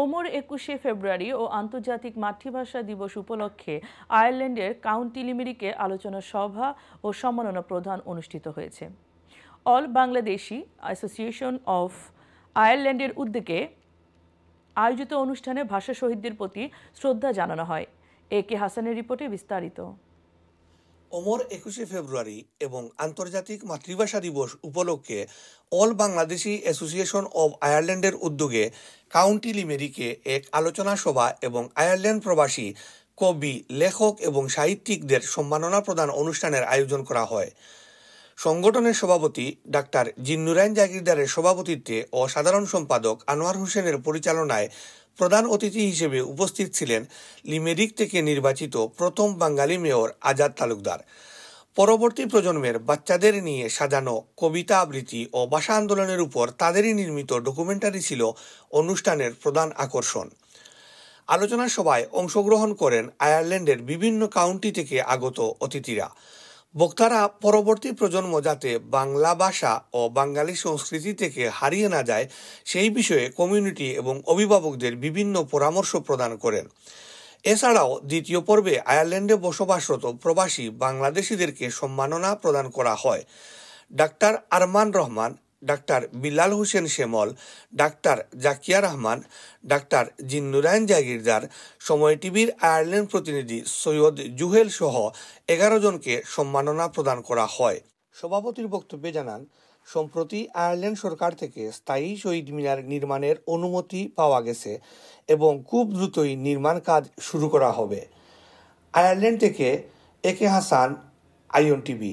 ওমর ২১শে ফেব্রুয়ারি ও আন্তর্জাতিক মাতৃভাষা দিবস উপলক্ষে আয়ারল্যান্ডের কাউন্টি লিমেরিকে আলোচনা সভা ও সম্মাননা প্রদান অনুষ্ঠিত হয়েছে। অল বাংলাদেশি অ্যাসোসিয়েশন অফ আয়ারল্যান্ডের উদ্যোগে আয়োজিত অনুষ্ঠানে ভাষা শহীদদের প্রতি শ্রদ্ধা জানানো হয়। এ কে হাসানের রিপোর্টে বিস্তারিত। ওমর ২১শে ফেব্রুয়ারি এবং আন্তর্জাতিক মাতৃভাষা দিবস উপলক্ষে অল বাংলাদেশি অ্যাসোসিয়েশন অব আয়ারল্যান্ডের উদ্যোগে কাউন্টি লিমেরিকে এক আলোচনা সভা এবং আয়ারল্যান্ড প্রবাসী কবি, লেখক এবং সাহিত্যিকদের সম্মাননা প্রদান অনুষ্ঠানের আয়োজন করা হয়। সংগঠনের সভাপতি ডাক্তার জিন্নুরাইন জাগিরদারের সভাপতিত্বে ও সাধারণ সম্পাদক আনোয়ার হোসেনের পরিচালনায় প্রধান অতিথি হিসেবে উপস্থিত ছিলেন লিমেরিক থেকে নির্বাচিত প্রথম বাঙালি মেয়র আজাদ তালুকদার। পরবর্তী প্রজন্মের বাচ্চাদের নিয়ে সাজানো কবিতা আবৃত্তি ও ভাষা আন্দোলনের উপর তাদেরই নির্মিত ডকুমেন্টারি ছিল অনুষ্ঠানের প্রধান আকর্ষণ। আলোচনা সভায় অংশগ্রহণ করেন আয়ারল্যান্ডের বিভিন্ন কাউন্টি থেকে আগত অতিথিরা। বক্তারা পরবর্তী প্রজন্ম যাতে বাংলা ভাষা ও বাঙালি সংস্কৃতি থেকে হারিয়ে না যায় সেই বিষয়ে কমিউনিটি এবং অভিভাবকদের বিভিন্ন পরামর্শ প্রদান করেন। এছাড়াও দ্বিতীয় পর্বে আয়ারল্যান্ডে বসবাসরত প্রবাসী বাংলাদেশিদেরকে সম্মাননা প্রদান করা হয়। ডাক্তার আরমান রহমান, ডাক্তার বিলাল হোসেন শ্যামল, ডাক্তার জাকিয়া রহমান, ডাক্তার জিন্নুরাইন জাগিরদার, সময় টিভির আয়ারল্যান্ড প্রতিনিধি সৈয়দ জুহেল সহ 11 জনকে সম্মাননা প্রদান করা হয়। সভাপতির বক্তব্যে জানান, সম্প্রতি আয়ারল্যান্ড সরকার থেকে স্থায়ী শহীদ মিনার নির্মাণের অনুমতি পাওয়া গেছে এবং খুব দ্রুতই নির্মাণ কাজ শুরু করা হবে। আয়ারল্যান্ড থেকে এ কে হাসান, আইএন টিভি।